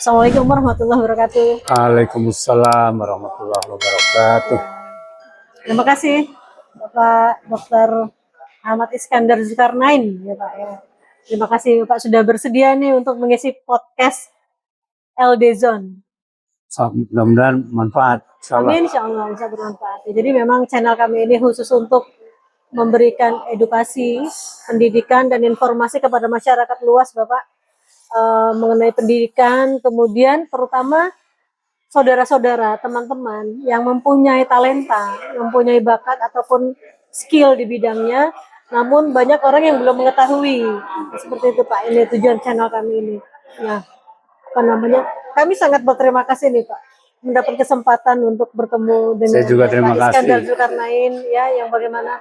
Assalamualaikum warahmatullahi wabarakatuh. Waalaikumsalam warahmatullahi wabarakatuh. Terima kasih Bapak Dr. Ahmad Iskandar Zulkarnain ya Pak ya. Terima kasih Bapak sudah bersedia nih untuk mengisi podcast LD Zone. Mudah-mudahan manfaat. Amin, insya Allah bisa bermanfaat. Jadi memang channel kami ini khusus untuk memberikan edukasi, pendidikan dan informasi kepada masyarakat luas Bapak mengenai pendidikan, kemudian terutama saudara-saudara, teman-teman yang mempunyai talenta, mempunyai bakat ataupun skill di bidangnya, namun banyak orang yang belum mengetahui. Seperti itu Pak, ini tujuan channel kami ini. Nah, kami sangat berterima kasih nih Pak, mendapat kesempatan untuk bertemu dengan Saya juga terima Pak Iskandar kasih. Zulkarnain ya, yang bagaimana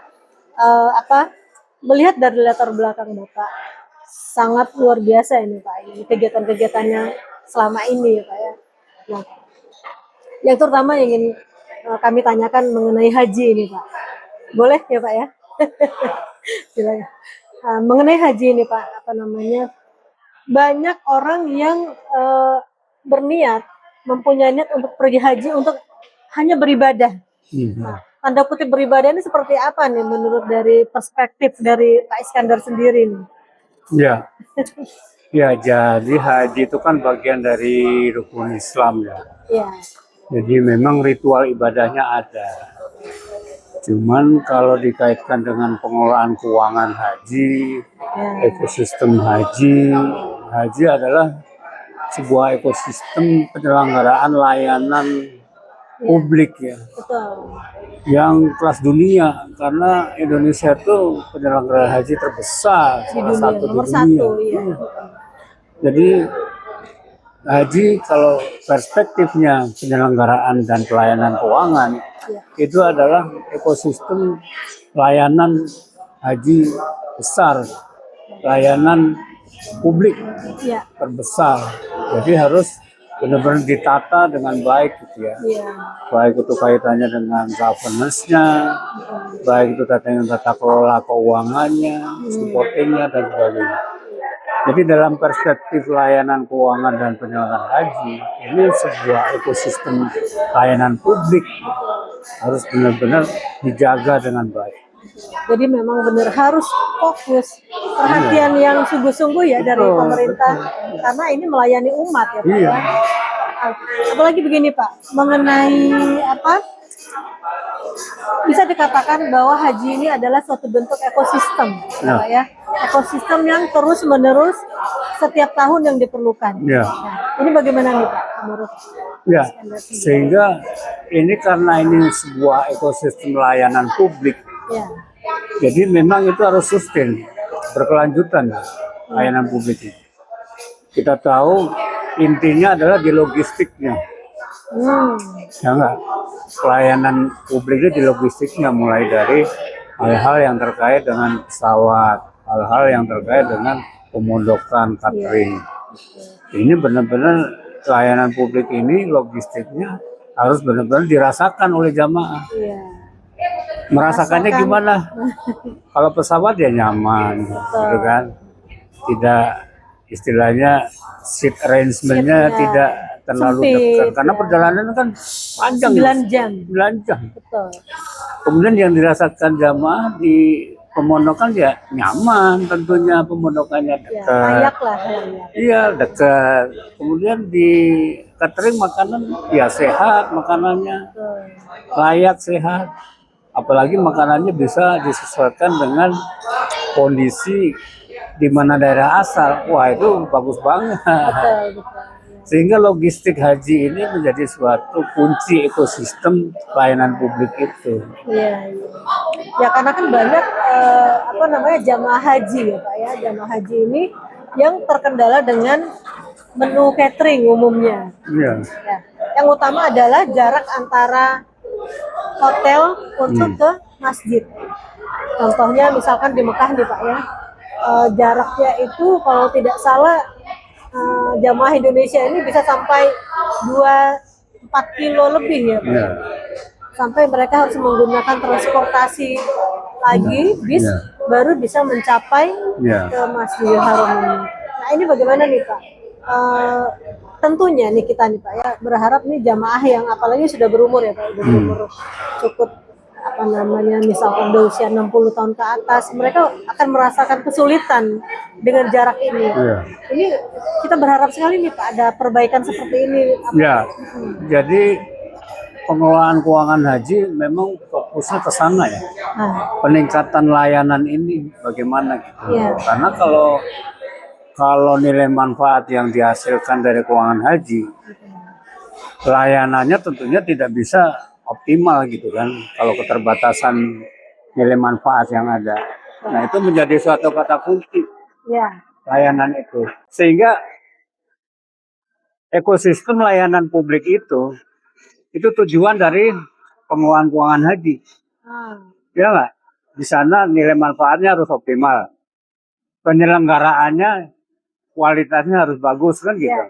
melihat dari latar belakang Bapak sangat luar biasa ini Pak, ini kegiatan-kegiatannya selama ini ya Pak ya. Nah, yang terutama ingin kami tanyakan mengenai haji ini Pak. Boleh ya Pak ya? Silakan. Mengenai haji ini Pak, banyak orang yang berniat, mempunyai niat untuk pergi haji untuk hanya beribadah. Nah, tanda kutip beribadah ini seperti apa nih menurut dari perspektif dari Pak Iskandar sendiri nih? Ya, ya, jadi haji itu kan bagian dari rukun Islam ya. Ya. Jadi memang ritual ibadahnya ada. Cuman kalau dikaitkan dengan pengelolaan keuangan haji, ekosistem haji, haji adalah sebuah ekosistem penyelenggaraan layanan publik ya. Betul. Yang kelas dunia, karena Indonesia itu penyelenggara haji terbesar, Di salah dunia, satu nomor di dunia. satu, iya. Jadi haji kalau perspektifnya penyelenggaraan dan pelayanan keuangan itu adalah ekosistem layanan haji besar, layanan publik terbesar. Jadi harus benar-benar ditata dengan baik gitu ya. Baik itu kaitannya dengan governance-nya, baik itu kaitannya dengan tata kelola keuangannya, supportingnya dan sebagainya. Jadi dalam perspektif layanan keuangan dan penyelenggaraan haji, ini sebuah ekosistem layanan publik harus benar-benar dijaga dengan baik. Jadi memang benar harus fokus, perhatian yang sungguh-sungguh ya dari pemerintah, karena ini melayani umat ya Pak ya. Apalagi begini Pak, mengenai bisa dikatakan bahwa haji ini adalah suatu bentuk ekosistem Pak ya. Ekosistem yang terus-menerus setiap tahun yang diperlukan. Nah, ini bagaimana nih Pak menurut? Ya, sehingga ini karena ini sebuah ekosistem layanan publik. Jadi memang itu harus sustain, berkelanjutan layanan publik ini. Kita tahu intinya adalah di logistiknya. Ya enggak? Pelayanan publiknya di logistiknya, mulai dari hal-hal yang terkait dengan pesawat, hal-hal yang terkait dengan pemondokan, catering. Ini benar-benar layanan publik ini logistiknya harus benar-benar dirasakan oleh jamaah. Merasakannya gimana? Kalau pesawat ya nyaman, gitu kan? Tidak, istilahnya seat arrangement-nya tidak terlalu dekat, karena perjalanan kan panjang, 9 jam. 9 jam. Betul. Kemudian yang dirasakan jamaah di pemondokan ya nyaman, tentunya pemondokannya dekat. Layak lah. Iya, dekat. Kemudian di catering makanan ya sehat, makanannya layak, sehat. Apalagi makanannya bisa disesuaikan dengan kondisi di mana daerah asal. Wah, itu bagus banget. Betul. Sehingga logistik haji ini menjadi suatu kunci ekosistem pelayanan publik itu. Iya. Ya karena kan banyak jamaah haji ya Pak ya. Jamaah haji ini yang terkendala dengan menu catering umumnya. Iya. Ya. Yang utama adalah jarak antara hotel untuk ke masjid. Contohnya misalkan di Mekah nih Pak ya, jaraknya itu kalau tidak salah jamaah Indonesia ini bisa sampai 2-4 kilo lebih ya Pak. Sampai mereka harus menggunakan transportasi lagi, bis, baru bisa mencapai ke Masjidil Haram ini. Nah ini bagaimana nih Pak? tentunya nih kita nih Pak ya berharap nih jamaah yang apalagi sudah berumur ya Pak, udah berumur cukup apa namanya misalkan udah usia 60 tahun ke atas, mereka akan merasakan kesulitan dengan jarak ini. Iya. Ini kita berharap sekali nih Pak ada perbaikan seperti ini. Ya, jadi pengelolaan keuangan haji memang fokusnya ke sana ya. Nah, Peningkatan layanan ini bagaimana gitu. Iya. Karena kalau nilai manfaat yang dihasilkan dari keuangan haji, layanannya tentunya tidak bisa optimal gitu kan. Kalau keterbatasan nilai manfaat yang ada. Nah, itu menjadi suatu kata kunci ya, layanan itu. Sehingga ekosistem layanan publik itu tujuan dari pengelolaan keuangan haji. ah, Ya nggak? Di sana nilai manfaatnya harus optimal. Penyelenggaraannya kualitasnya harus bagus kan gitu. ya,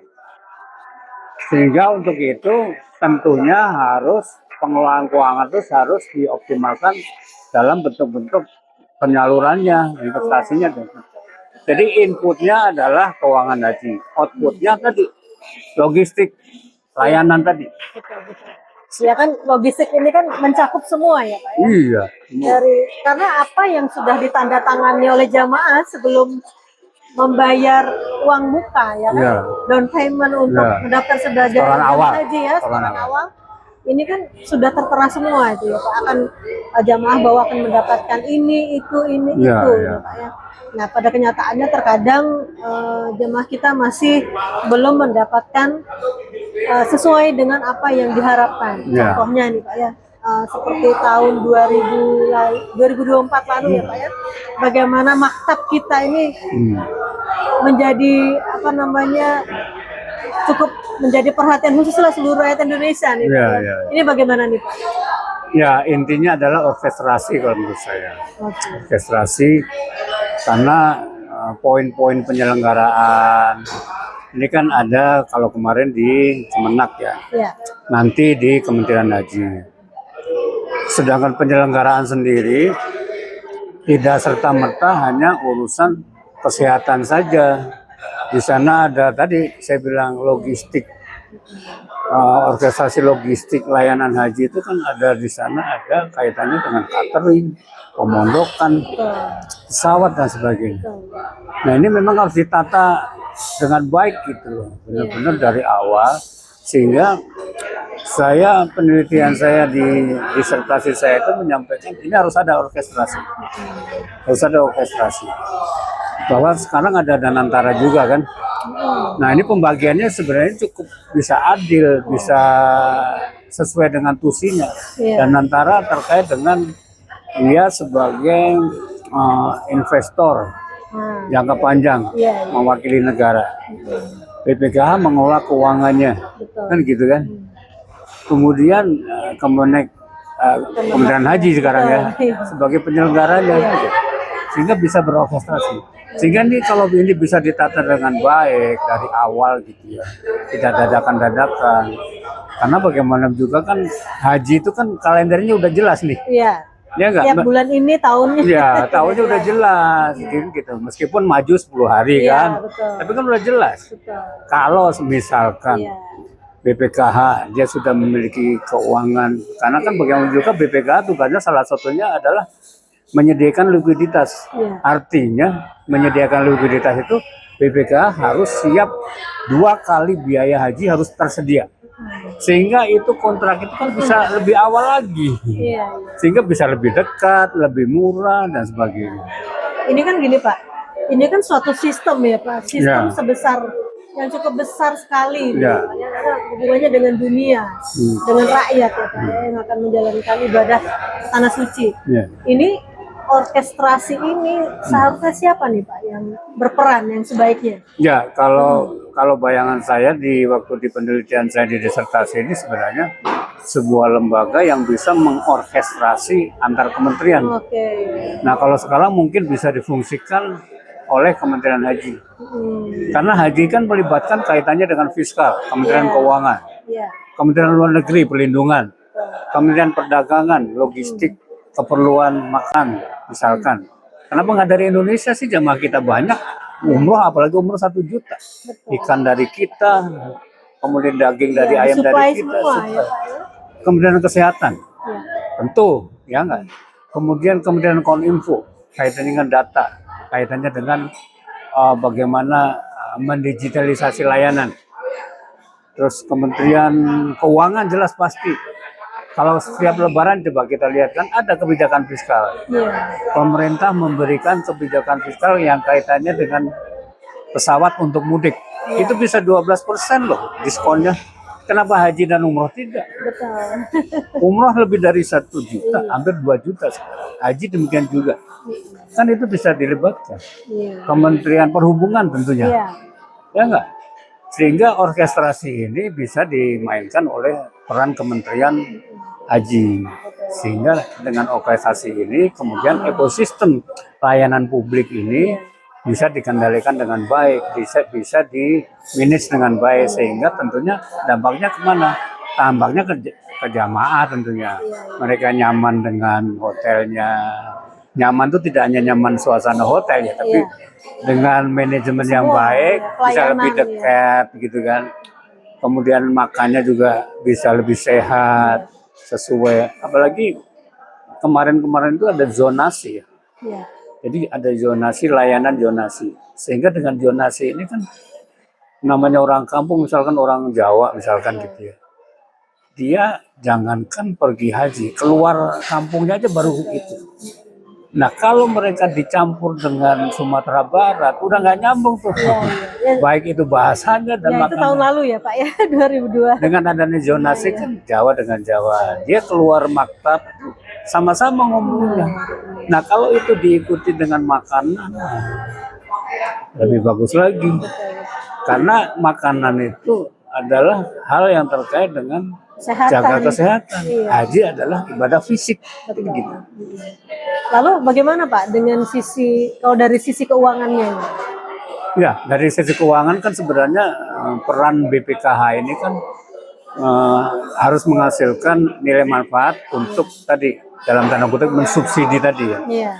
Sehingga untuk itu tentunya harus pengelolaan keuangan itu harus dioptimalkan dalam bentuk-bentuk penyalurannya, investasinya. Jadi inputnya adalah keuangan haji, outputnya tadi logistik, layanan tadi. betul. Ya kan logistik ini kan mencakup semua ya Pak ya. Iya. Karena apa yang sudah ditandatangani oleh jamaah sebelum membayar uang muka ya kan, Iya. down payment untuk Iya. mendaftar sebagai Setoran awal. haji ya, Setoran setoran awal. Ini kan sudah tertera semua itu ya Pak, akan jamaah bahwa akan mendapatkan ini, itu, Iya, itu iya. ya Pak ya. Nah pada kenyataannya terkadang jamaah kita masih belum mendapatkan sesuai dengan apa yang diharapkan. Ya. Contohnya nih Pak ya, seperti tahun 2024 lalu ya Pak ya, bagaimana maktab kita ini menjadi apa namanya cukup menjadi perhatian khusus lah seluruh rakyat Indonesia nih Pak. Ya, Ya. ya. Ini bagaimana nih Pak? Ya, intinya adalah orkestrasi kalau menurut saya. Oke. Orkestrasi karena poin-poin penyelenggaraan ini kan ada kalau kemarin di Kemenak ya, Ya. nanti di Kementerian Haji. Sedangkan penyelenggaraan sendiri tidak serta-merta hanya urusan kesehatan saja. Di sana ada tadi saya bilang logistik, orkestrasi logistik layanan haji itu kan ada di sana ada kaitannya dengan catering, pemondokan, pesawat dan sebagainya. Betul. Nah ini memang harus ditata dengan baik gitu loh, benar-benar dari awal sehingga penelitian saya di disertasi saya itu menyampaikan ini harus ada orkestrasi, bahwa sekarang ada Danantara juga kan. Nah ini pembagiannya sebenarnya cukup bisa adil, bisa sesuai dengan tusinya. Iya. Danantara terkait dengan dia sebagai investor Nah, jangka panjang iya, iya. mewakili negara. BPKH mengelola keuangannya, Betul. kan gitu kan. Kemudian Kementerian Haji sekarang ya sebagai penyelenggaranya, sehingga bisa berorkestrasi. Sehingga ini kalau ini bisa ditata dengan baik dari awal gitu ya, tidak dadakan-dadakan. Karena bagaimana juga kan haji itu kan kalendernya udah jelas nih, Iya. ya enggak? Tiap bulan ini tahunnya. Ya, tahunnya udah jelas gitu. Meskipun maju 10 hari Iya, kan. betul. Tapi kan udah jelas. Betul. Kalau misalkan Iya. BPKH dia sudah memiliki keuangan, karena kan bagaimana juga BPKH tugasnya salah satunya adalah menyediakan likuiditas. Iya. Artinya menyediakan likuiditas itu BPKH harus siap 2 kali biaya haji harus tersedia. Sehingga itu kontrak itu kan bisa lebih awal lagi. Iya. Sehingga bisa lebih dekat, lebih murah dan sebagainya. Ini kan gini Pak, ini kan suatu sistem ya Pak, sistem Ya. sebesar yang cukup besar sekali gitu, Ya. Pak, ya, karena hubungannya dengan dunia, dengan rakyat ya Pak, yang akan menjalankan ibadah tanah suci. Ya. Ini orkestrasi ini seharusnya siapa nih Pak yang berperan yang sebaiknya? Ya, kalau bayangan saya di waktu di penelitian saya di disertasi ini sebenarnya sebuah lembaga yang bisa mengorkestrasi antar kementerian. Oke. Nah, kalau sekarang mungkin bisa difungsikan oleh Kementerian Haji. Karena haji kan melibatkan kaitannya dengan fiskal, Kementerian Iya. Keuangan, Iya. Kementerian Luar Negeri, Perlindungan, Kementerian Perdagangan, Logistik, keperluan makan, misalkan. Kenapa nggak dari Indonesia sih, jamaah kita banyak, umroh apalagi umroh 1 juta. Ikan dari kita, kemudian daging dari Ya, ayam dari disuplai kita, semua ya supply. Pak ya. Kemudian kesehatan, Ya. tentu, ya enggak. Kemudian Kominfo, kaitannya dengan data, kaitannya dengan bagaimana mendigitalisasi layanan. Terus Kementerian Keuangan jelas pasti. Kalau setiap Lebaran coba kita lihat kan ada kebijakan fiskal. Iya. Pemerintah memberikan kebijakan fiskal yang kaitannya dengan pesawat untuk mudik. Iya. Itu bisa 12% loh diskonnya. Kenapa haji dan umroh tidak? Betul. Umroh lebih dari 1 juta, Iya. hampir 2 juta sekarang. Haji demikian juga. Kan itu bisa dilibatkan. Iya. Kementerian Perhubungan tentunya. Iya. Ya enggak? Sehingga orkestrasi ini bisa dimainkan oleh peran Kementerian Haji. Sehingga dengan orkestrasi ini kemudian ekosistem layanan publik ini bisa dikendalikan dengan baik, bisa di manage dengan baik, sehingga tentunya dampaknya kemana? Dampaknya ke jamaah tentunya. Mereka nyaman dengan hotelnya. Nyaman itu tidak hanya nyaman suasana hotel ya, tapi dengan manajemen yang Semua, baik, ya, bisa lebih pelayanan, dekat gitu kan. Kemudian makannya juga bisa lebih sehat, sesuai. Apalagi kemarin-kemarin itu ada zonasi ya. Iya. Jadi ada zonasi, layanan zonasi. Sehingga dengan zonasi ini kan namanya orang kampung, misalkan orang Jawa misalkan gitu ya. Dia jangankan pergi haji, keluar kampungnya aja baru itu. Nah kalau mereka dicampur dengan Sumatera Barat, udah nggak nyambung tuh. Iya. Baik itu bahasanya dan Ya, itu tahun makanan. lalu ya Pak ya, 2002. Dengan adanya zonasi kan Jawa dengan Jawa, dia keluar maktab sama-sama ngomongnya. Nah kalau itu diikuti dengan makanan, lebih bagus lagi. Karena makanan itu adalah hal yang terkait dengan Kesehatan. jaga kesehatan. Iya. Haji adalah ibadah fisik. Betul. Gitu. Lalu bagaimana Pak dengan kalau dari sisi keuangannya? Ya, dari sisi keuangan kan sebenarnya peran BPKH ini kan harus menghasilkan nilai manfaat untuk tadi dalam tanda kutip mensubsidi tadi ya. Iya.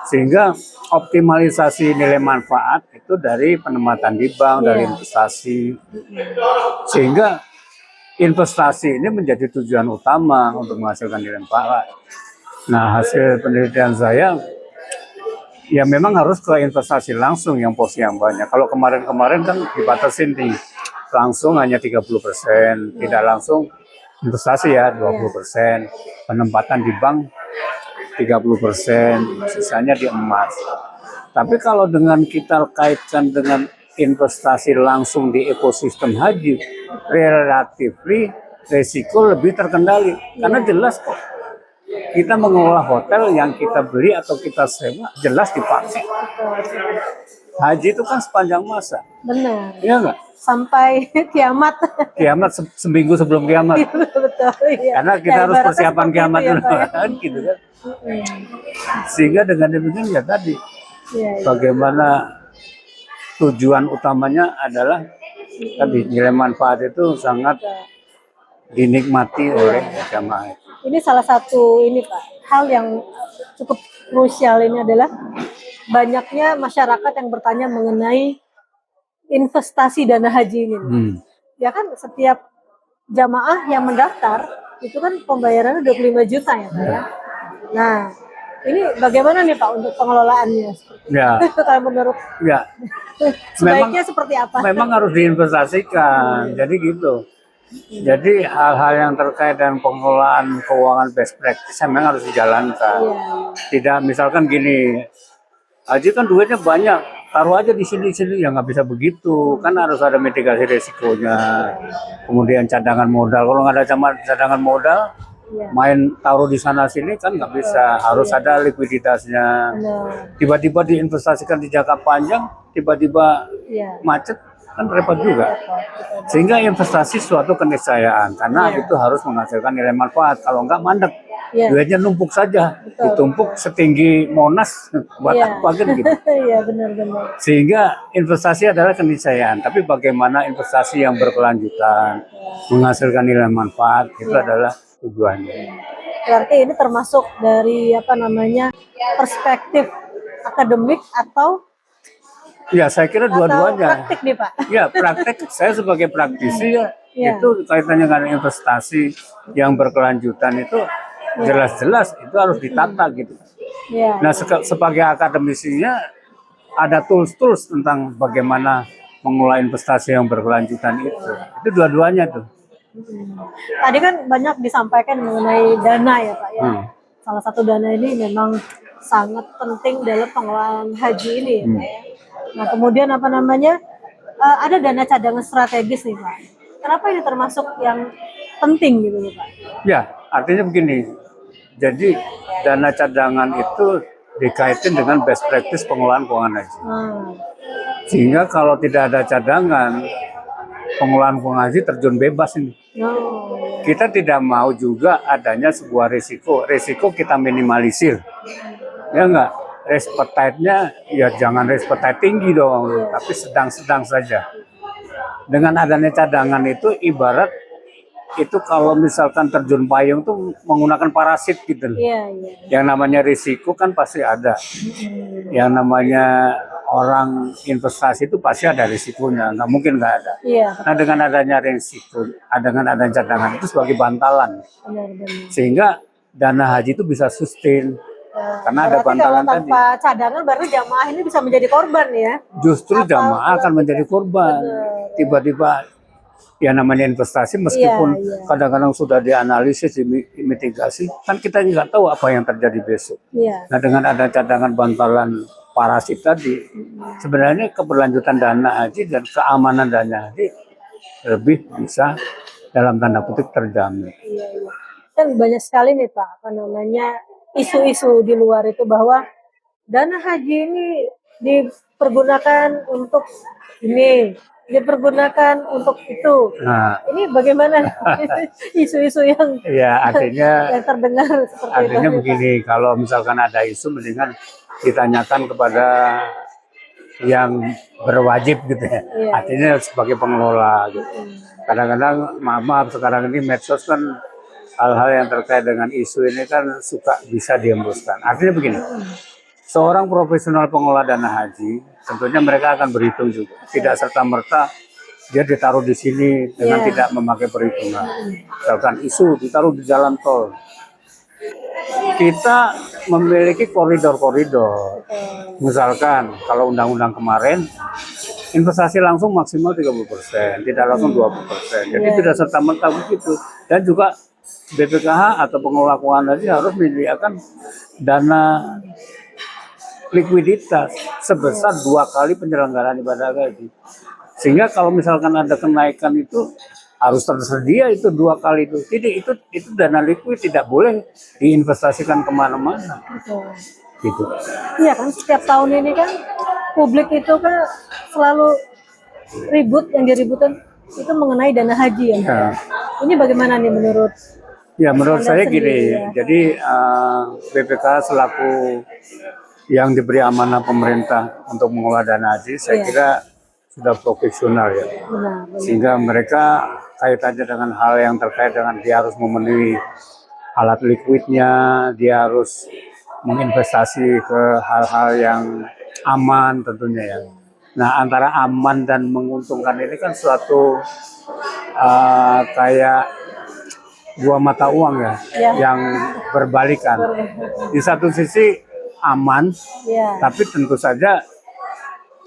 Sehingga optimalisasi nilai manfaat itu dari penempatan di bank, dari investasi. Sehingga investasi ini menjadi tujuan utama untuk menghasilkan nilai manfaat. Nah, hasil penelitian saya ya memang harus ke investasi langsung yang porsi yang banyak. Kalau kemarin-kemarin kan dibatasin nih, langsung hanya 30%, tidak langsung investasi ya 20%, penempatan di bank 30%, sisanya di emas. Tapi kalau dengan kita kaitkan dengan investasi langsung di ekosistem haji, relatif resiko lebih terkendali. Karena jelas kok, kita mengelola hotel yang kita beli atau kita sewa, jelas dipakai. Haji itu kan sepanjang masa. Benar. Iya nggak? Sampai kiamat. Kiamat seminggu sebelum kiamat. Betul, iya. Karena kita harus persiapan kiamat dulu. Gitu kan. Sehingga dengan demikian ya tadi, bagaimana tujuan utamanya adalah tadi nilai manfaat itu sangat dinikmati oleh jamaah. Ini salah satu Pak, hal yang cukup krusial ini adalah banyaknya masyarakat yang bertanya mengenai investasi dana haji ini. Ya kan setiap jamaah yang mendaftar itu kan pembayarannya 25 juta ya Pak ya. Nah, ini bagaimana nih Pak untuk pengelolaannya? Ya. Kalau menurut sebaiknya seperti apa? Memang harus diinvestasikan. Jadi gitu. Jadi hal-hal yang terkait dengan pengelolaan keuangan best practice memang harus dijalankan. Tidak misalkan gini, haji kan duitnya banyak, taruh aja di sini ya nggak bisa begitu. Kan harus ada mitigasi resikonya. Kemudian cadangan modal, kalau nggak ada cadangan modal, main taruh di sana sini kan nggak bisa. Harus ada likuiditasnya. Tiba-tiba diinvestasikan di jangka panjang, tiba-tiba macet, kan repot juga. Sehingga investasi suatu keniscayaan karena itu harus menghasilkan nilai manfaat. Kalau enggak mandek, duitnya numpuk saja, ditumpuk setinggi Monas buat apa kan gitu. Iya, benar-benar. Sehingga investasi adalah keniscayaan, tapi bagaimana investasi yang berkelanjutan menghasilkan nilai manfaat itu adalah tujuannya. Berarti ini termasuk dari perspektif akademik atau ya saya kira dua-duanya. Praktik nih Pak. Ya praktek, saya sebagai praktisi ya Iya. Itu kaitannya dengan investasi yang berkelanjutan itu jelas-jelas itu harus ditata gitu. Iya. Nah, sebagai akademisinya ada tools-tools tentang bagaimana mengelola investasi yang berkelanjutan itu. Itu dua-duanya tuh. Tadi kan banyak disampaikan mengenai dana ya Pak ya. Hmm. Salah satu dana ini memang sangat penting dalam pengelolaan haji ini ya Pak ya. Nah kemudian apa namanya, ada dana cadangan strategis nih Pak. Kenapa ini termasuk yang penting gitu Pak? Ya, artinya begini. Jadi dana cadangan itu dikaitkan dengan best practice pengelolaan keuangan haji. Sehingga kalau tidak ada cadangan, pengelolaan keuangan haji terjun bebas ini. Kita tidak mau juga adanya sebuah risiko. Risiko kita minimalisir. Ya enggak? Risk appetite-nya ya jangan risk appetite tinggi dong, tapi sedang-sedang saja. Dengan adanya cadangan itu ibarat itu kalau misalkan terjun payung tuh menggunakan parasit gitu. Iya. Yang namanya risiko kan pasti ada. Yang namanya orang investasi itu pasti ada risikonya, nggak mungkin nggak ada. Iya. Nah dengan adanya risiko, dengan adanya cadangan itu sebagai bantalan, sehingga dana haji itu bisa sustain. Karena ada bantalan kalau tanpa cadangan baru jamaah ini bisa menjadi korban ya. Justru jamaah akan menjadi korban. Tiba-tiba ya namanya investasi meskipun kadang-kadang sudah dianalisis, dimitigasi, kan kita nggak tahu apa yang terjadi besok. Nah dengan ada cadangan bantalan parasit tadi, sebenarnya keberlanjutan dana haji dan keamanan dana haji lebih bisa dalam tanda kutip terjamin. Kan banyak sekali nih Pak, apa namanya isu-isu di luar itu bahwa dana haji ini dipergunakan untuk ini, dipergunakan untuk itu. Nah, ini bagaimana isu-isu yang artinya yang terdengar seperti artinya itu? Begini, kalau misalkan ada isu mendingan ditanyakan kepada yang berwajib gitu ya. Artinya sebagai pengelola gitu. Kadang-kadang maaf sekarang ini medsos kan hal-hal yang terkait dengan isu ini kan suka bisa dihembuskan. Artinya begini. Seorang profesional pengelola dana haji, tentunya mereka akan berhitung juga. Tidak serta-merta dia ditaruh di sini dengan tidak memakai perhitungan. Misalkan isu ditaruh di jalan tol. Kita memiliki koridor-koridor. Misalkan kalau undang-undang kemarin, investasi langsung maksimal 30%, tidak langsung 20%. Jadi tidak serta-merta begitu. Dan juga BPKH atau pengelola keuangan haji harus menyediakan dana likuiditas sebesar 2 kali penyelenggaraan ibadah haji. Sehingga kalau misalkan ada kenaikan itu harus tersedia itu 2 kali itu. Jadi itu dana likuid tidak boleh diinvestasikan kemana-mana. Gitu. Iya kan setiap tahun ini kan publik itu kan selalu ribut, yang diributkan itu mengenai dana haji ya. Ini bagaimana nih menurut? Ya menurut saya gini. Jadi BPK selaku yang diberi amanah pemerintah untuk mengelola dana haji, saya kira sudah profesional ya. Sehingga mereka kaitannya dengan hal yang terkait dengan dia harus memenuhi alat likuidnya, dia harus menginvestasi ke hal-hal yang aman tentunya ya. Nah antara aman dan menguntungkan ini kan suatu kayak dua mata uang ya, yang berbalikan. Di satu sisi aman, tapi tentu saja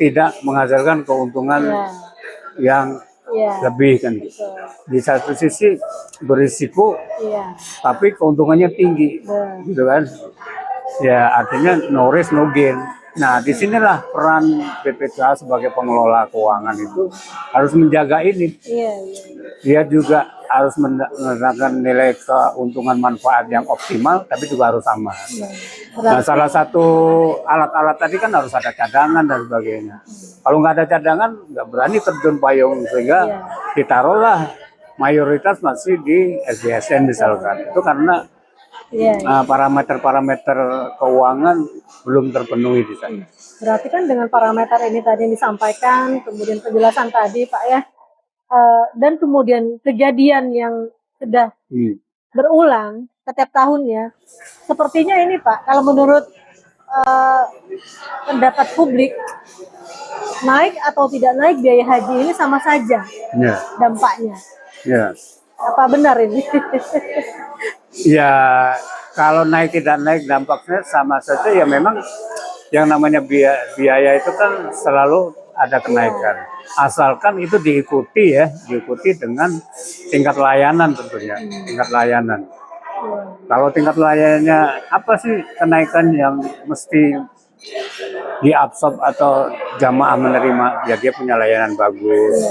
tidak menghasilkan keuntungan yang lebih kan. Di satu sisi berisiko, tapi keuntungannya tinggi, gitu kan? Ya artinya no risk no gain. Nah disinilah peran BPK sebagai pengelola keuangan itu harus menjaga ini. Dia juga harus menerapkan nilai keuntungan manfaat yang optimal, tapi juga harus aman. Nah salah satu alat-alat tadi kan harus ada cadangan dan sebagainya. Kalau nggak ada cadangan nggak berani terjun payung, sehingga ditaruhlah mayoritas masih di SBSN misalkan. Itu karena parameter-parameter keuangan belum terpenuhi di sana. Berarti kan dengan parameter ini tadi yang disampaikan, kemudian penjelasan tadi Pak ya, dan kemudian kejadian yang sudah berulang setiap tahunnya, sepertinya ini Pak, kalau menurut eh, pendapat publik, naik atau tidak naik biaya haji ini sama saja Ya, dampaknya. ya. Apa benar ini? Ya, kalau naik tidak naik dampaknya sama saja ya memang yang namanya biaya itu kan selalu ada kenaikan. Asalkan itu diikuti ya, diikuti dengan tingkat layanan tentunya, tingkat layanan. Kalau tingkat layanannya apa sih kenaikan yang mesti diabsorb atau jamaah menerima? Ya dia punya layanan bagus.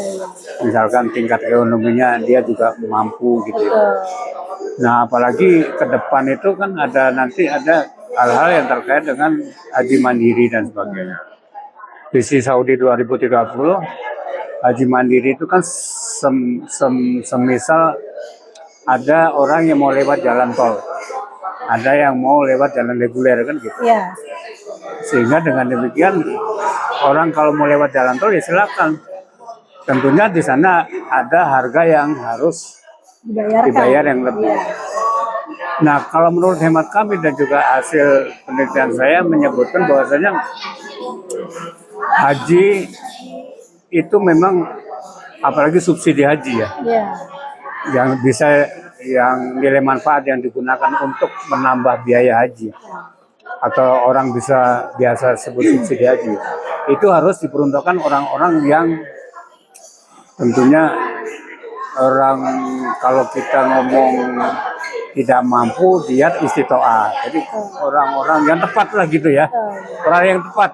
Misalkan tingkat ekonominya dia juga mampu gitu. Nah, apalagi ke depan itu kan nanti ada hal-hal yang terkait dengan haji mandiri dan sebagainya. Visi Saudi 2030, haji mandiri itu kan semisal ada orang yang mau lewat jalan tol, ada yang mau lewat jalan reguler kan gitu. Ya. Sehingga dengan demikian orang kalau mau lewat jalan tol ya silakan. Tentunya di sana ada harga yang harus dibayar yang lebih. Nah, kalau menurut hemat kami dan juga hasil penelitian saya menyebutkan bahwasanya haji itu memang apalagi subsidi haji ya, yang nilai manfaat yang digunakan untuk menambah biaya haji atau orang biasa sebut subsidi haji itu harus diperuntukkan orang-orang yang tentunya orang kalau kita ngomong tidak mampu dia istitoah, jadi orang-orang yang tepat lah gitu ya, orang yang tepat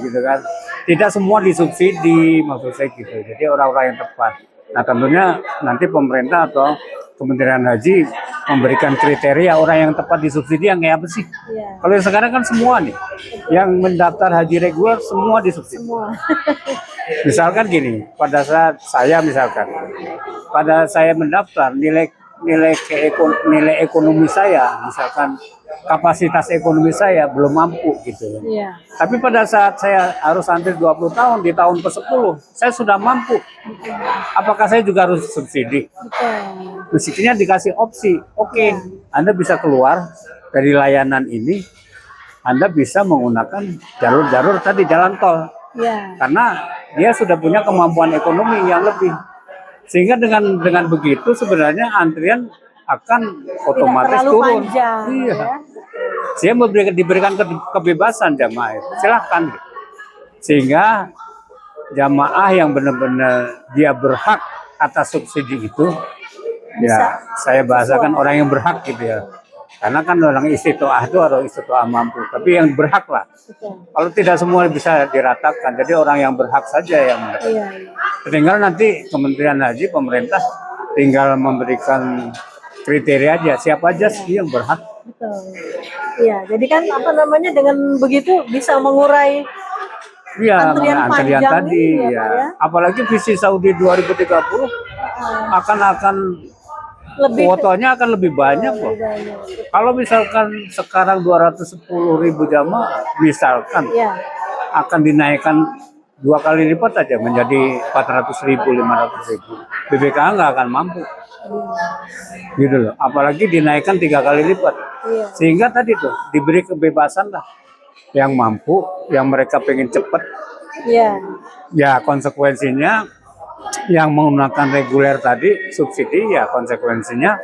gitu kan, tidak semua disubsidi maksud saya gitu, jadi orang-orang yang tepat. Nah tentunya nanti pemerintah atau Kementerian Haji memberikan kriteria orang yang tepat disubsidi yang kayak apa sih? Kalau yang sekarang kan semua nih yang mendaftar haji reguler semua disubsidi. Misalkan gini, pada saat saya mendaftar nilai ekonomi saya, misalkan kapasitas ekonomi saya belum mampu gitu. Tapi pada saat saya harus antri 20 tahun, di tahun ke-10 saya sudah mampu. Apakah saya juga harus subsidi? Mestinya dikasih opsi. Oke, Anda bisa keluar dari layanan ini, Anda bisa menggunakan jalur-jalur tadi jalan tol. Karena dia sudah punya kemampuan ekonomi yang lebih. Sehingga dengan begitu sebenarnya antrian akan otomatis turun. Iya. Saya diberikan kebebasan jamaah itu. Silahkan. Sehingga jamaah yang benar-benar dia berhak atas subsidi itu, ya saya bahasakan orang yang berhak gitu ya. Karena kan orang istitoah itu harus istitoah mampu, tapi yang berhak lah. Kalau tidak semua bisa diratakan, jadi orang yang berhak saja yang tinggal nanti Kementerian Haji, pemerintah tinggal memberikan kriteria aja, siapa aja sih yang berhak. Iya, jadi kan apa namanya dengan begitu bisa mengurai antrian tadi ya. Apalagi visi Saudi 2030 akan kuotanya akan lebih banyak kok. Kalau misalkan sekarang 210.000 jamaah, misalkan akan dinaikkan 2 kali lipat aja menjadi 400.000, 500.000. BPKH nggak akan mampu. Gitu loh. Apalagi dinaikkan 3 kali lipat. Sehingga tadi tuh diberi kebebasan lah. Yang mampu, yang mereka pengen cepat. Ya konsekuensinya yang menggunakan reguler tadi subsidi ya konsekuensinya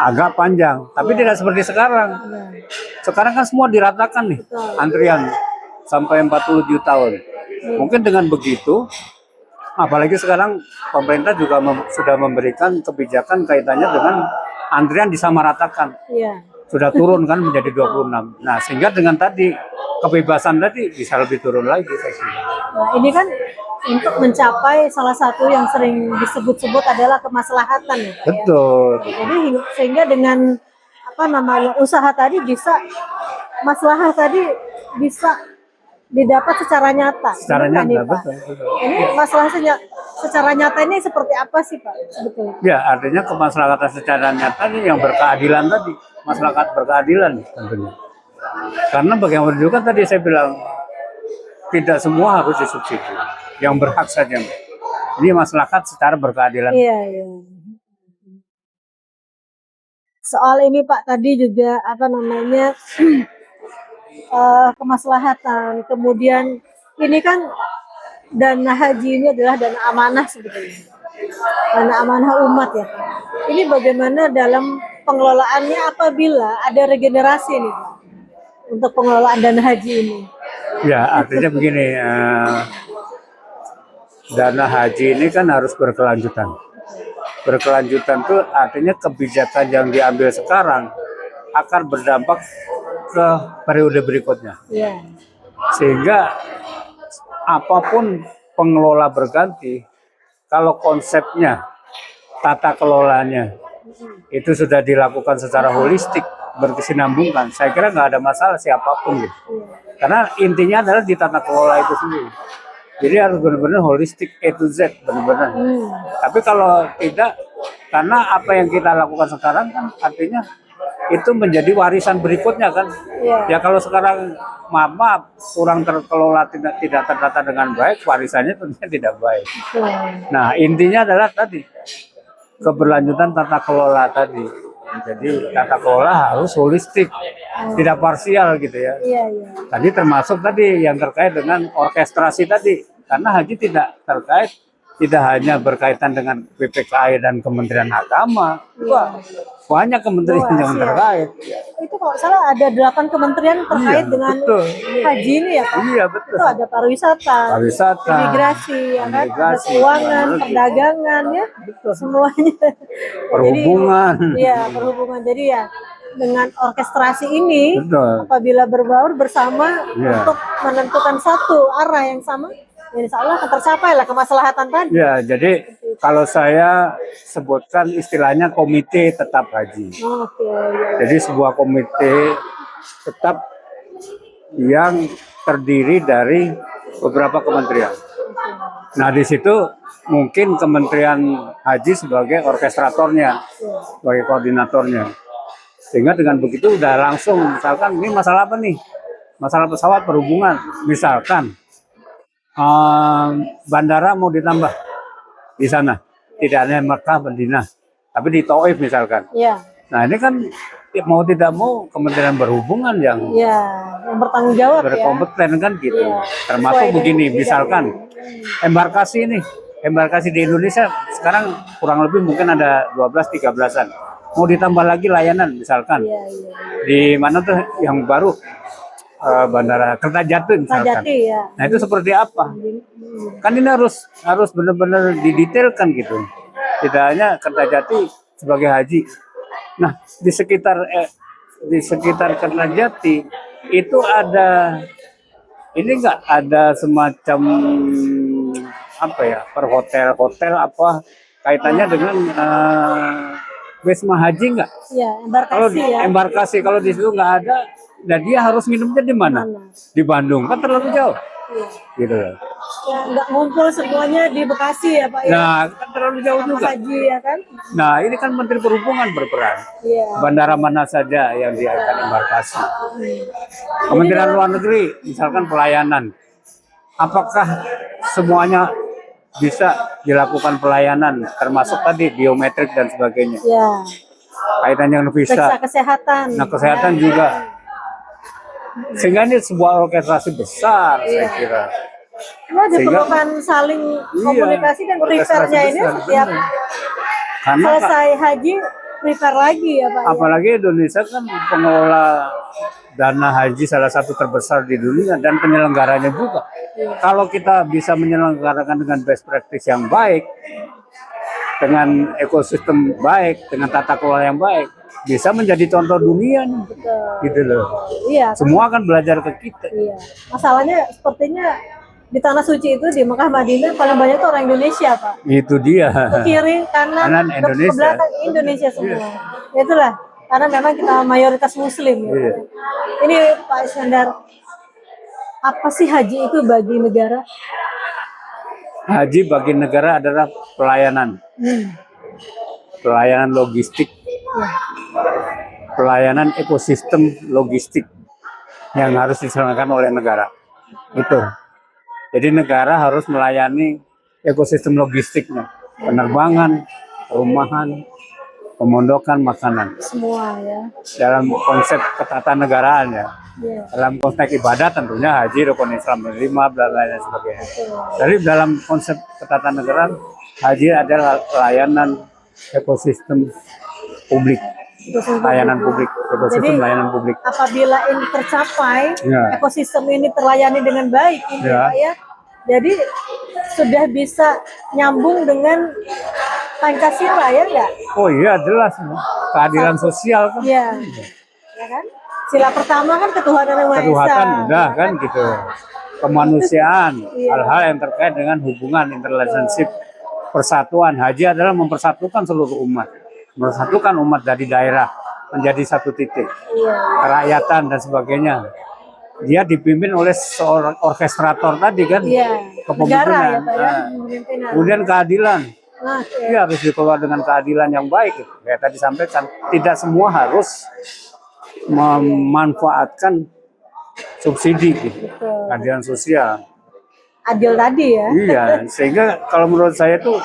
agak panjang, tapi tidak seperti sekarang. Sekarang kan semua diratakan nih antrian sampai 47 tahun. Mungkin dengan begitu, apalagi sekarang pemerintah juga sudah memberikan kebijakan kaitannya dengan antrian disamaratakan. Sudah turun kan menjadi 26. Nah sehingga dengan tadi kebebasan tadi bisa lebih turun lagi. Nah ini kan untuk mencapai salah satu yang sering disebut-sebut adalah kemaslahatan ya. Betul. Jadi sehingga dengan apa namanya usaha tadi bisa maslahah tadi bisa didapat secara nyata. Secara nyata, betul. Ini masalahnya secara nyata ini seperti apa sih Pak sebetulnya? Ya artinya kemaslahatan secara nyata ini yang berkeadilan tadi, masyarakat berkeadilan tentunya. Karena bagaimana juga tadi saya bilang tidak semua harus disubsidi. Yang berhak saja. Ini masyarakat secara berkeadilan. Iya. Soal ini Pak tadi juga apa namanya kemaslahatan. Kemudian ini kan dana haji ini adalah dana amanah sebetulnya, dana amanah umat ya. Ini bagaimana dalam pengelolaannya apabila ada regenerasi nih Pak, untuk pengelolaan dana haji ini? Ya, artinya begini, dana haji ini kan harus berkelanjutan. Berkelanjutan itu artinya kebijakan yang diambil sekarang akan berdampak ke periode berikutnya. Ya. Sehingga apapun pengelola berganti, kalau konsepnya, tata kelolanya itu sudah dilakukan secara holistik, berkesinambungan, saya kira nggak ada masalah siapapun gitu. Karena intinya adalah di tata kelola itu sendiri. Jadi harus benar-benar holistik A to Z, benar-benar. Tapi kalau tidak, karena apa yang kita lakukan sekarang kan artinya itu menjadi warisan berikutnya kan. Ya kalau sekarang maaf kurang terkelola, tidak tertata dengan baik, warisannya tentunya tidak baik. Nah intinya adalah tadi keberlanjutan tata kelola tadi. Jadi tata kelola harus holistik, tidak parsial gitu ya. Tadi termasuk tadi yang terkait dengan orkestrasi tadi, karena haji tidak terkait, tidak hanya berkaitan dengan BPKI dan Kementerian Agama, banyak kementerian yang terkait. Itu kalau salah ada 8 kementerian terkait dengan haji ini ya Pak? Iya betul. Itu ada pariwisata, imigrasi, ya kan? Ada keuangan, perdagangan ya, semuanya. Perhubungan. Iya perhubungan. Jadi ya dengan orkestrasi ini, apabila berbaur bersama untuk menentukan satu arah yang sama, ya insya Allah akan tercapai lah kemaslahatan tadi. Ya, jadi kalau saya sebutkan istilahnya komite tetap haji. Jadi sebuah komite tetap yang terdiri dari beberapa kementerian. Nah di situ mungkin Kementerian Haji sebagai orkestratornya, sebagai koordinatornya. Sehingga dengan begitu udah langsung, misalkan ini masalah apa nih? Masalah pesawat perhubungan, misalkan. Bandara mau ditambah di sana, tidak hanya Mekah, Madinah, tapi di Taif misalkan. Nah ini kan mau tidak mau Kementerian Perhubungan yang bertanggung jawab, berkompeten kan gitu. Termasuk begini, misalkan embarkasi ini, embarkasi di Indonesia sekarang kurang lebih mungkin ada 12-13an. Mau ditambah lagi layanan misalkan di mana tuh yang baru. Bandara Kertajati misalkan. Nah itu seperti apa? Kan ini harus benar-benar didetailkan gitu. Tidak hanya Kertajati sebagai haji. Nah di sekitar Kertajati itu ada ini enggak ada semacam apa ya perhotel apa kaitannya dengan Wisma Haji enggak? Embarkasi kalau di situ enggak ada. Nah dia harus minumnya di mana? Di Bandung, kan terlalu jauh. Gitu. Nggak ngumpul semuanya di Bekasi ya Pak ya? Nah, kan terlalu jauh juga. Haji ya kan? Nah, ini kan Menteri Perhubungan berperan. Bandara mana saja yang akan embarkasi. Kementerian Luar Negeri, misalkan pelayanan. Apakah semuanya bisa dilakukan pelayanan, termasuk tadi biometrik dan sebagainya? Kaitannya dengan visa. Kesehatan. Nah, kesehatan juga. Sehingga ini sebuah orkestrasi besar saya kira. Diperlukan saling komunikasi dan prepare-nya ini setiap selesai haji prepare lagi ya Pak. Apalagi Indonesia kan pengelola dana haji salah satu terbesar di dunia dan penyelenggaranya juga. Kalau kita bisa menyelenggarakan dengan best practice yang baik, dengan ekosistem baik, dengan tata kelola yang baik, bisa menjadi contoh dunia nih. Gitu loh. Semua akan belajar ke kita. Masalahnya sepertinya di tanah suci itu di Mekah Madinah paling banyak tuh orang Indonesia Pak. Itu dia. Ke kiri kanan Indonesia. Ke belakang Indonesia semua. Itulah karena memang kita mayoritas Muslim. Ini Pak Iskandar, apa sih haji itu bagi negara? Haji bagi negara adalah pelayanan. Pelayanan logistik. Pelayanan ekosistem logistik yang harus diselenggarakan oleh negara. Itu. Jadi negara harus melayani ekosistem logistiknya. Penerbangan, perumahan, pemondokan, makanan. Semua ya. Dalam konsep ketatanegaraan ya. Iya. Dalam konteks ibadah tentunya haji, rukun Islam 5, dan lain sebagainya. Jadi dalam konsep ketatanegaraan, haji adalah layanan ekosistem publik, layanan publik, ekosistem Jadi, layanan publik. apabila ini tercapai, Ya. ekosistem ini terlayani dengan baik, ini Ya. Pak ya. Jadi sudah bisa nyambung dengan Pancasila ya enggak? Oh iya, jelas keadilan sosial kan. Iya. Ya kan? Sila pertama kan ketuhanan yang Maha Esa. Ketuhanan udah kan gitu. Kemanusiaan, Iya. hal-hal yang terkait dengan hubungan interrelationship, persatuan. Haji adalah mempersatukan seluruh umat, mempersatukan umat dari daerah menjadi satu titik, Iya. kerakyatan dan sebagainya. Dia dipimpin oleh seorang orkestrator tadi kan, Iya. Negara ya kepemimpinan. Pak ya. Nah, Pemimpinan. kemudian keadilan, Nah, dia harus dikelola dengan keadilan yang baik. Kayak tadi sampaikan, tidak semua harus memanfaatkan subsidi, gitu. betul. Keadilan sosial. Adil tadi ya. Iya, sehingga kalau menurut saya tuh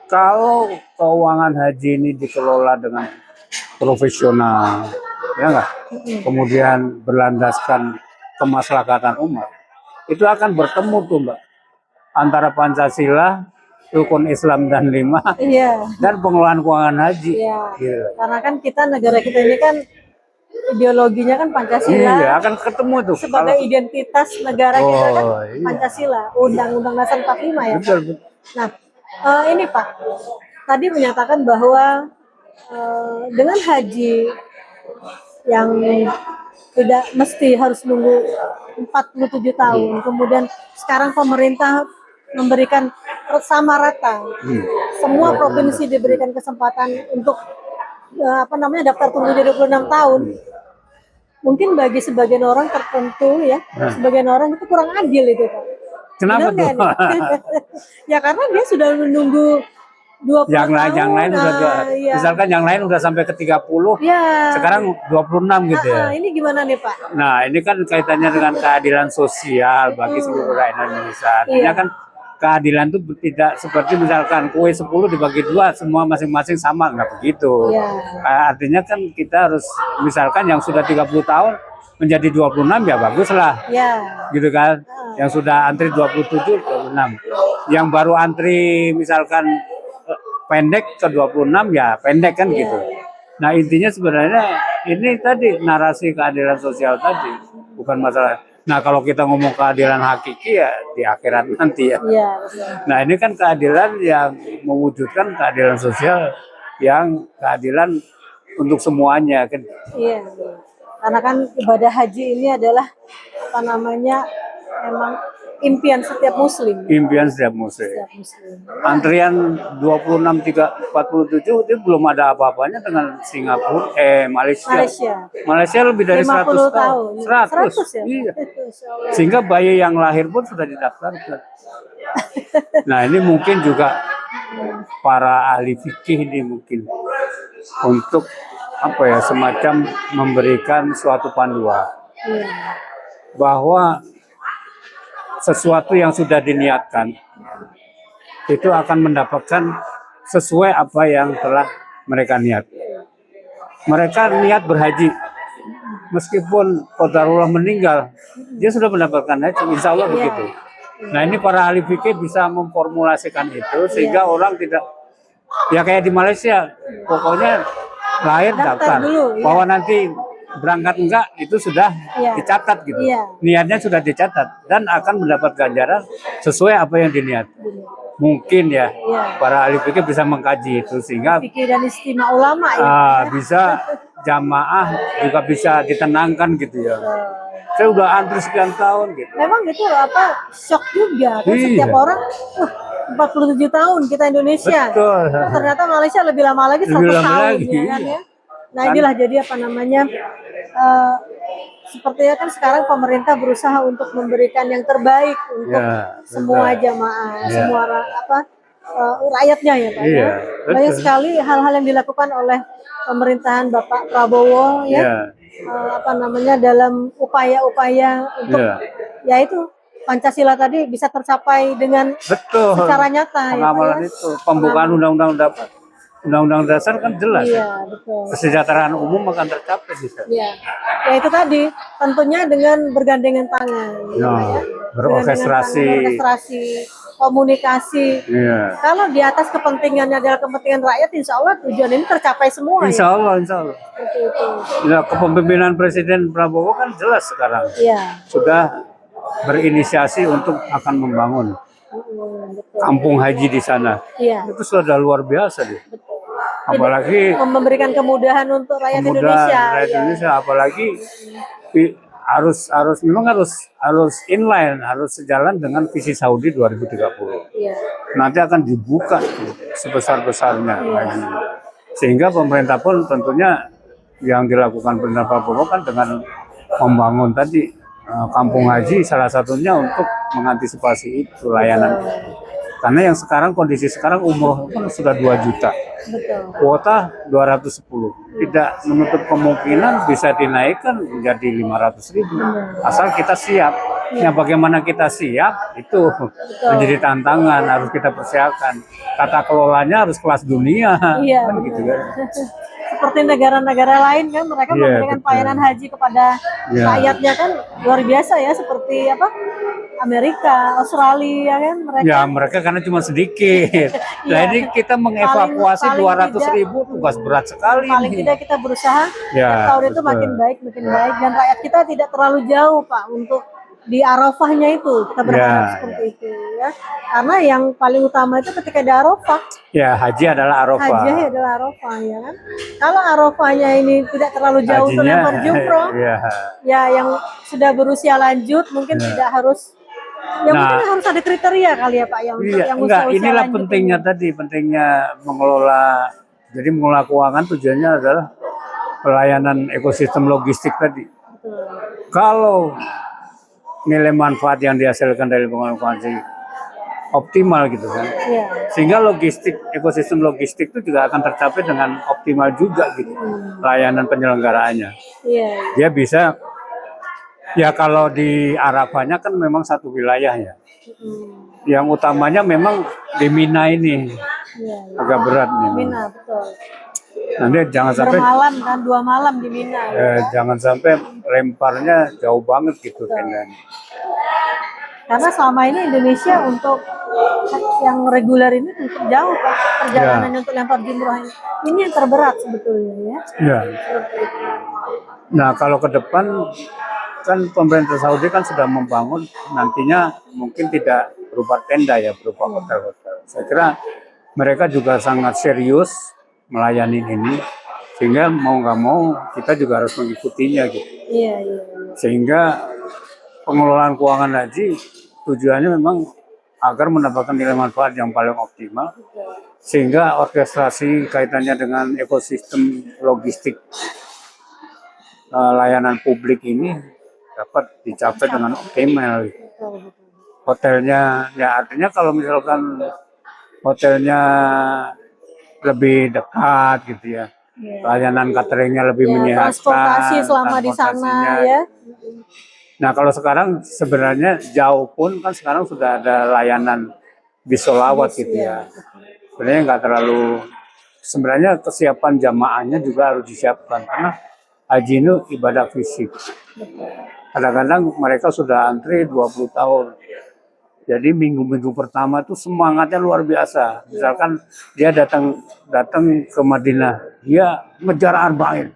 kalau keuangan haji ini dikelola dengan profesional, ya enggak? Kemudian berlandaskan kemaslahatan umat, itu akan bertemu tuh Mbak antara Pancasila, rukun Islam dan 5, Iya. dan pengelolaan keuangan haji. Iya. Gitu. Karena kan kita negara kita ini kan ideologinya kan Pancasila. Iya, akan ketemu tuh. Sebagai identitas negara kita kan iya. Pancasila, Undang-Undang Dasar 45 ya. Betul, Pak? betul. Nah, ini Pak, tadi menyatakan bahwa dengan haji yang tidak mesti harus nunggu 47 tahun, kemudian sekarang pemerintah memberikan sama rata, semua provinsi diberikan kesempatan untuk daftar tunggu jadi 26 tahun. Mungkin bagi sebagian orang tertentu ya, sebagian orang itu kurang adil itu Pak. Kenapa Benar tuh? nggak nih? Ya karena dia sudah menunggu 20 yang lain tahun. udah Iya. misalkan yang lain udah sampai ke 30, Ya. sekarang 26 gitu ya. Ini gimana nih Pak? Nah, ini kan kaitannya dengan keadilan sosial bagi seluruh rakyat Indonesia. Artinya Iya. kan keadilan itu tidak seperti misalkan kue 10 dibagi 2 semua masing-masing sama, nggak begitu. Iya. Artinya kan kita harus misalkan yang sudah 30 tahun menjadi 26 ya baguslah. Ya. Gitu kan. Yang sudah antri 27, 26. Yang baru antri misalkan pendek ke 26 ya pendek kan gitu. Nah, intinya sebenarnya ini tadi narasi keadilan sosial tadi, bukan masalah. Nah, kalau kita ngomong keadilan hakiki ya di akhirat nanti ya. Iya, betul. Nah, ini kan keadilan yang mewujudkan keadilan sosial yang keadilan untuk semuanya kan. Iya. Karena kan ibadah haji ini adalah memang impian setiap muslim. Impian setiap muslim. Setiap muslim. Antrian 26, 47 itu belum ada apa-apanya dengan Singapura, Malaysia. Malaysia lebih dari 100 tahun. 100 ya? Iya. Insya Allah. Sehingga bayi yang lahir pun sudah didaftarkan. Nah, ini mungkin juga para ahli fikih ini mungkin untuk semacam memberikan suatu panduan Iya. bahwa sesuatu yang sudah diniatkan itu akan mendapatkan sesuai apa yang telah mereka niat. Mereka niat berhaji, meskipun qadarullah meninggal, dia sudah mendapatkan haji, insya Allah begitu. Nah, ini para ahli fikih bisa memformulasikan itu sehingga orang tidak, ya kayak di Malaysia, pokoknya lahir daftar, dulu, iya. bahwa nanti berangkat enggak itu sudah dicatat gitu. Iya. Niatnya sudah dicatat dan akan mendapat ganjaran sesuai apa yang diniat. Mungkin ya para ahli fikih bisa mengkaji itu sehingga Fikih dan istimewa ulama ya. bisa jamaah juga bisa ditenangkan gitu ya. Saya udah antri sekian tahun gitu. Memang itu shock juga kan Iya. setiap orang 47 tahun kita Indonesia. Betul. Ternyata Malaysia lebih lama lagi 100 Lebih lama tahun lagi, ya kan iya. ya. Nah, inilah jadi sepertinya kan sekarang pemerintah berusaha untuk memberikan yang terbaik untuk semua jamaah, semua rakyatnya ya Pak Iya, ya. Banyak sekali hal-hal yang dilakukan oleh pemerintahan Bapak Prabowo ya. Dalam upaya-upaya untuk yaitu Pancasila tadi bisa tercapai dengan Betul. secara nyata Pengamalan ya, Pak, ya. itu pembukaan undang-undang dapat. Undang-undang dasar kan jelas. Iya, betul. Kesejahteraan umum akan tercapai di sana. Iya. Ya itu tadi, tentunya dengan bergandengan tangan. Ya, berorkestrasi. Berorkestrasi, komunikasi. Iya. Kalau di atas kepentingannya adalah kepentingan rakyat, insya Allah tujuan ini tercapai semua. Insya ya. Allah, insya Allah. Seperti itu. Ya, kepemimpinan Presiden Prabowo kan jelas sekarang. Iya. Sudah berinisiasi untuk akan membangun Betul. kampung haji di sana. Iya. Itu sudah luar biasa deh. Betul. Apalagi memberikan kemudahan untuk rakyat kemudahan Indonesia. rakyat Indonesia, apalagi harus memang harus inline, harus sejalan dengan visi Saudi 2030. Iya. Nanti akan dibuka sebesar-besarnya lagi. Sehingga pemerintah pun tentunya yang dilakukan pemerintah Prabowo kan dengan membangun tadi kampung haji, salah satunya untuk mengantisipasi itu layanan. Karena yang sekarang kondisi sekarang umroh kan sudah 2 juta. Betul. Kuota 210. Tidak menutup kemungkinan bisa dinaikkan menjadi 500.000. Asal kita siap. Ya, bagaimana kita siap itu menjadi tantangan, harus kita persiapkan. Tata kelolanya harus kelas dunia. Iya, kan gitu kan. Seperti negara-negara lain kan mereka memberikan pelayanan haji kepada rakyatnya kan luar biasa ya, seperti apa? Amerika, Australia kan mereka. Ya, mereka karena cuma sedikit. Jadi kita mengevakuasi 200.000 tugas berat sekali. Paling tidak kita berusaha tahun itu makin baik dan rakyat kita tidak terlalu jauh Pak untuk di Arafahnya itu, kita berharap seperti itu ya. Karena yang paling utama itu ketika di Arafah. Ya, haji adalah Arafah. Haji adalah Arafah ya kan. Kalau Arafahnya ini tidak terlalu jauh untuk lempar jumroh, ya yang sudah berusia lanjut mungkin tidak harus. Ya mungkin harus ada kriteria kali ya Pak yang yang usia inilah pentingnya ini. Pentingnya mengelola. Jadi mengelola keuangan tujuannya adalah pelayanan ekosistem logistik tadi. Betul. Kalau nilai manfaat yang dihasilkan dari pengelolaan haji optimal gitu kan, sehingga ekosistem logistik itu juga akan tercapai dengan optimal juga gitu, layanan penyelenggaraannya. Dia bisa, ya kalau di Arafahnya kan memang satu wilayah ya, yang utamanya memang di Mina ini agak berat nih. Mina betul. Nanti jangan sampai bermalam kan 2 malam di Mina. Jangan sampai lemparnya jauh banget gitu kan. Karena selama ini Indonesia untuk yang reguler ini cukup jauh Pak, perjalanannya untuk lempar jumroh ini yang terberat sebetulnya ya. Ya. Nah kalau ke depan kan pemerintah Saudi kan sudah membangun, nantinya mungkin tidak berupa tenda ya, berupa hotel-hotel. Saya kira mereka juga sangat serius melayani ini, sehingga mau nggak mau kita juga harus mengikutinya gitu. Iya. Sehingga pengelolaan keuangan haji tujuannya memang agar mendapatkan nilai manfaat yang paling optimal, sehingga orkestrasi kaitannya dengan ekosistem logistik layanan publik ini dapat dicapai dengan optimal. Hotelnya, ya artinya kalau misalkan hotelnya lebih dekat gitu ya, layanan cateringnya lebih menyehatkan, transportasi selama di sana ya. Nah kalau sekarang sebenarnya jauh pun kan sekarang sudah ada layanan bis sholawat gitu ya. Sebenarnya nggak terlalu, sebenarnya kesiapan jamaahnya juga harus disiapkan karena haji itu ibadah fisik. Kadang-kadang mereka sudah antri 20 tahun. Jadi minggu-minggu pertama itu semangatnya luar biasa. Misalkan dia datang ke Madinah, dia ngejar arba'in.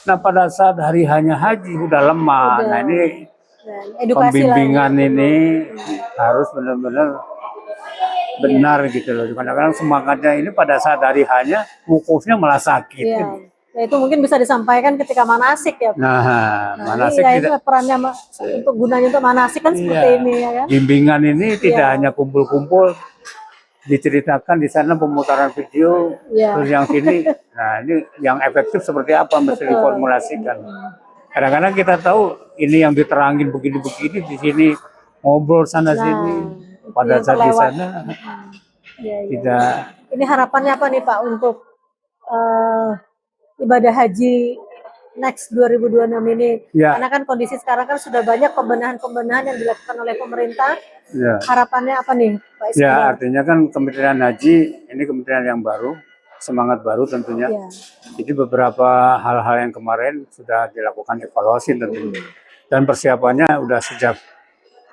Nah pada saat hari hanya haji udah lemah. Nah ini pembimbingan ini harus benar-benar benar gitu loh. Kadang-kadang semangatnya ini pada saat hari hanya wukufnya malah sakit. Ya, itu mungkin bisa disampaikan ketika manasik ya. Manasik ya, itu perannya untuk gunanya untuk manasik kan seperti ini ya. Bimbingan ini tidak hanya kumpul-kumpul, diceritakan di sana pemutaran video, terus yang sini, nah ini yang efektif seperti apa mesti diformulasikan. Kadang-kadang kita tahu ini yang diterangin begini-begini, di sini ngobrol sana sini, pada saat di sana tidak. Ini harapannya apa nih Pak untuk ibadah haji next 2026 ini? Karena kan kondisi sekarang kan sudah banyak pembenahan-pembenahan yang dilakukan oleh pemerintah. Harapannya apa nih Pak Iskandar? Ya artinya kan Kementerian Haji ini kementerian yang baru, semangat baru tentunya. Ya. Jadi beberapa hal-hal yang kemarin sudah dilakukan evaluasi tentunya. Dan persiapannya udah sejak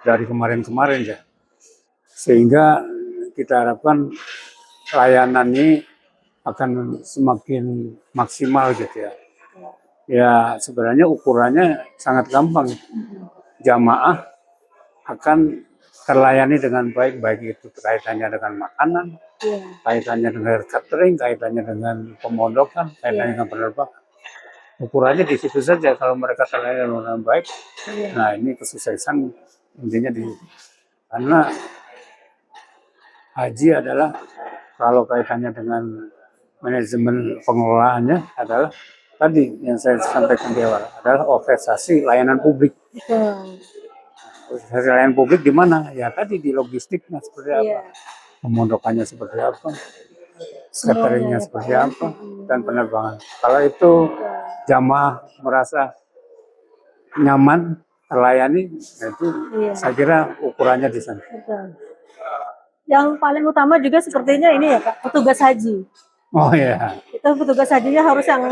dari kemarin-kemarin ya. Sehingga kita harapkan layanan ini akan semakin maksimal gitu ya. Ya sebenarnya ukurannya sangat gampang. Jamaah akan terlayani dengan baik, baik itu kaitannya dengan makanan, kaitannya dengan catering, kaitannya dengan pemondokan, kaitannya dengan penerbangan. Ukurannya di situ saja kalau mereka terlayani dengan baik. Nah ini kesuksesan intinya di karena haji adalah kalau kaitannya dengan manajemen pengelolaannya adalah tadi yang saya sampaikan di awal adalah orkestrasi layanan publik. Orkestrasi layanan publik di mana? Ya tadi di logistiknya seperti apa, pemondokannya seperti apa, cateringnya seperti apa, dan penerbangan. Kalau itu jamaah merasa nyaman terlayani, itu saya kira ukurannya di sana. Yang paling utama juga sepertinya ini ya Pak, petugas haji. Oh ya. Itu petugas hajinya harus yang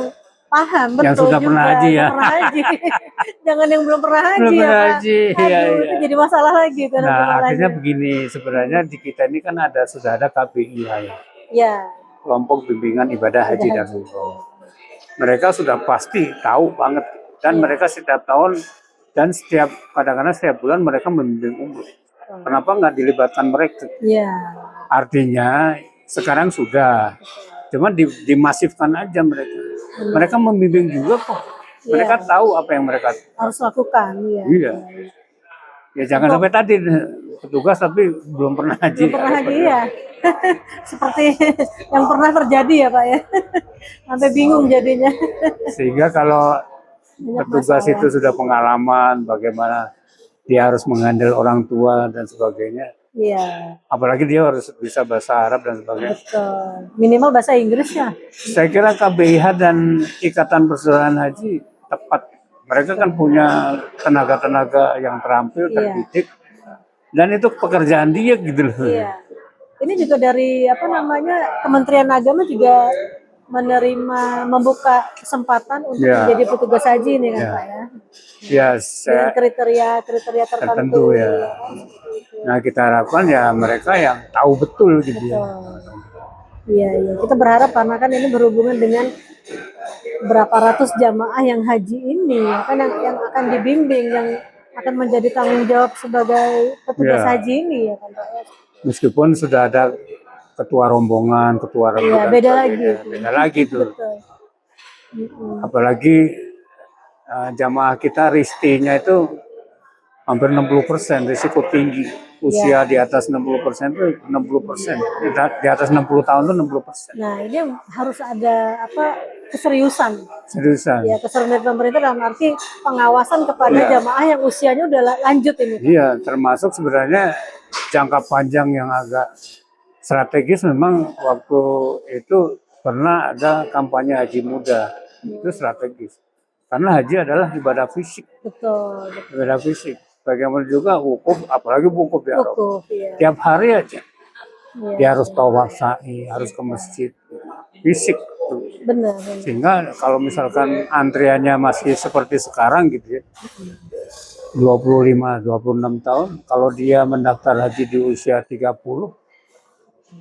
paham betul yang sudah juga, pernah haji ya. Pernah haji. Jangan yang belum pernah haji belum ya pernah Pak. Haji. Aduh, Ya, itu jadi masalah lagi. Nah artinya begini, sebenarnya di kita ini kan sudah ada KBIH ya. Ya. Kelompok Bimbingan Ibadah Haji dan Umroh. Mereka sudah pasti tahu banget dan mereka setiap tahun dan kadang-kadang setiap bulan mereka membimbing umroh. Kenapa nggak dilibatkan mereka? Ya. Artinya sekarang sudah, cuma dimasifkan aja mereka. Mereka membimbing juga kok. Mereka tahu apa yang mereka harus lakukan. Iya. Ya jangan sampai tadi petugas tapi belum pernah haji. Belum pernah haji ya. Seperti yang pernah terjadi ya Pak ya. Sampai bingung jadinya. Sehingga kalau petugas itu sudah pengalaman bagaimana dia harus menghandle orang tua dan sebagainya. Iya. Apalagi dia harus bisa bahasa Arab dan sebagainya. Betul. Minimal bahasa Inggris ya. Saya kira KBIH dan Ikatan Persaudaraan Haji tepat. Mereka kan punya tenaga-tenaga yang terampil, terdidik. Dan itu pekerjaan dia gitu loh. Iya. Ini juga dari Kementerian Agama juga membuka kesempatan untuk menjadi petugas haji ini kan Pak ya. Ya, dengan kriteria tertentu ya. Nah kita harapkan ya mereka yang tahu betul gitu ya. Iya. Kita berharap karena kan ini berhubungan dengan berapa ratus jamaah yang haji ini ya kan yang akan dibimbing, yang akan menjadi tanggung jawab sebagai petugas haji ini ya kan Pak ya. Meskipun sudah ada ketua rombongan, ketua rombongan. Iya, beda lagi tuh. Apalagi jamaah kita ristinya itu hampir 60%, risiko tinggi. Usia di atas 60% itu 60%. Di atas 60 tahun itu 60%. Nah, ini harus ada keseriusan. Ya, keseriusan pemerintah dalam arti pengawasan kepada jamaah yang usianya udah lanjut ini. Iya, termasuk sebenarnya jangka panjang yang agak strategis memang waktu itu pernah ada kampanye haji muda. Itu strategis. Karena haji adalah ibadah fisik. Betul. Ibadah fisik. Bagaimana juga wukuf, apalagi wukuf ya. Tiap hari aja. Dia harus tawaf sa'i, harus ke masjid. Fisik. Benar. Sehingga kalau misalkan antriannya masih seperti sekarang gitu ya. 25, 26 tahun, kalau dia mendaftar haji di usia 30,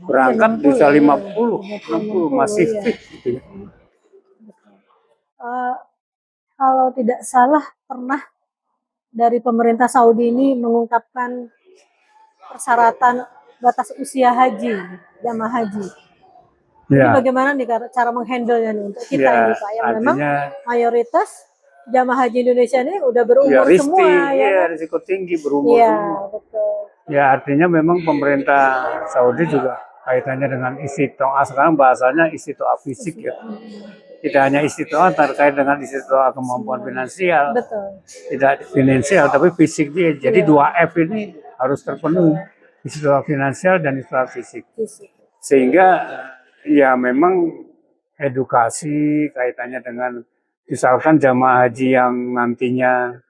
berangkat bisa 50, 60, masih fit gitu ya. Kalau tidak salah pernah dari pemerintah Saudi ini mengungkapkan persyaratan batas usia haji, jamaah haji. Jadi bagaimana nih cara menghandle-nya nih untuk kita ini Pak, yang memang mayoritas jamaah haji Indonesia ini udah berumur semua ya. Risiko tinggi berumur semua. Betul. Ya artinya memang pemerintah Saudi juga kaitannya dengan istitoah, sekarang bahasanya istitoah fisik ya. Tidak hanya istitoah terkait dengan istitoah kemampuan finansial. Betul. Tidak finansial tapi fisik dia. Jadi 2F ini harus terpenuhi. Istitoah finansial dan istitoah fisik. Sehingga ya memang edukasi kaitannya dengan misalkan jamaah haji yang nantinya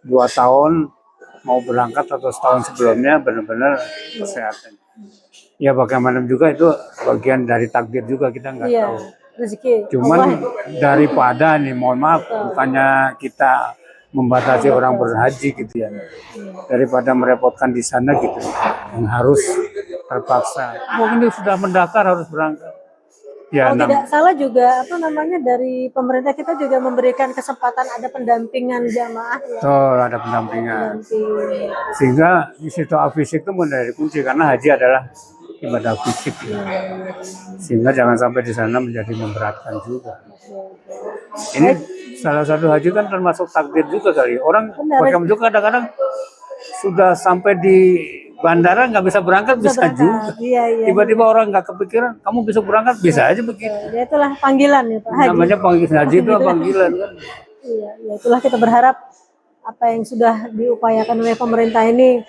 2 tahun mau berangkat atau setahun sebelumnya benar-benar kesehatan. Ya bagaimana juga itu bagian dari takdir juga, kita nggak Iya, tahu. rezeki. Cuman Allah. daripada nih, mohon maaf, bukannya kita membatasi orang berhaji gitu ya, daripada merepotkan di sana gitu, yang harus terpaksa. Mungkin dia sudah mendaftar harus berangkat. Ya, Kalau tidak salah juga apa namanya dari pemerintah kita juga memberikan kesempatan ada pendampingan jamaah ya. ada pendampingan. Pendamping. Sehingga di situ fisik itu menjadi kunci karena haji adalah ibadah fisik. Ya. Sehingga jangan sampai di sana menjadi memberatkan juga. Ini salah satu haji kan termasuk takdir juga kali. Orang bagaimana juga kadang-kadang sudah sampai di bandara nggak bisa berangkat bisa juga. Iya. Tiba-tiba orang nggak kepikiran, kamu bisa berangkat bisa aja begitu. Ya itulah panggilan ya Pak Haji. Namanya panggilan haji itu panggilan kan. Iya, ya itulah kita berharap apa yang sudah diupayakan oleh pemerintah ini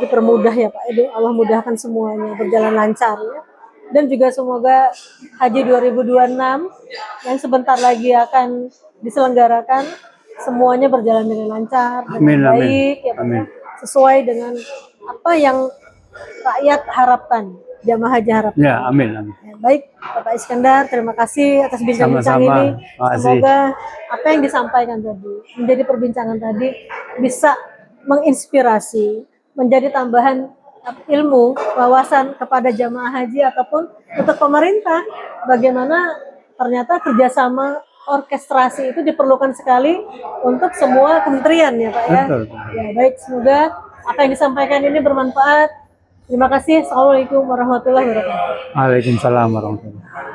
dipermudah ya Pak. Jadi Allah mudahkan semuanya berjalan lancar ya. Dan juga semoga Haji 2026 yang sebentar lagi akan diselenggarakan semuanya berjalan dengan lancar, dengan baik ya Pak. Amin. Sesuai dengan apa yang rakyat harapkan, jamaah haji harapkan. Ya, amin. Ya, baik, Bapak Iskandar, terima kasih atas bincang-bincang ini. Semoga apa yang disampaikan tadi, menjadi perbincangan tadi, bisa menginspirasi, menjadi tambahan ilmu, wawasan kepada jamaah haji ataupun untuk pemerintah. Bagaimana ternyata kerjasama orkestrasi itu diperlukan sekali untuk semua kementerian ya Pak ya. Betul. Ya baik, semoga apa yang disampaikan ini bermanfaat. Terima kasih. Assalamualaikum warahmatullahi wabarakatuh. Waalaikumsalam warahmatullahi wabarakatuh.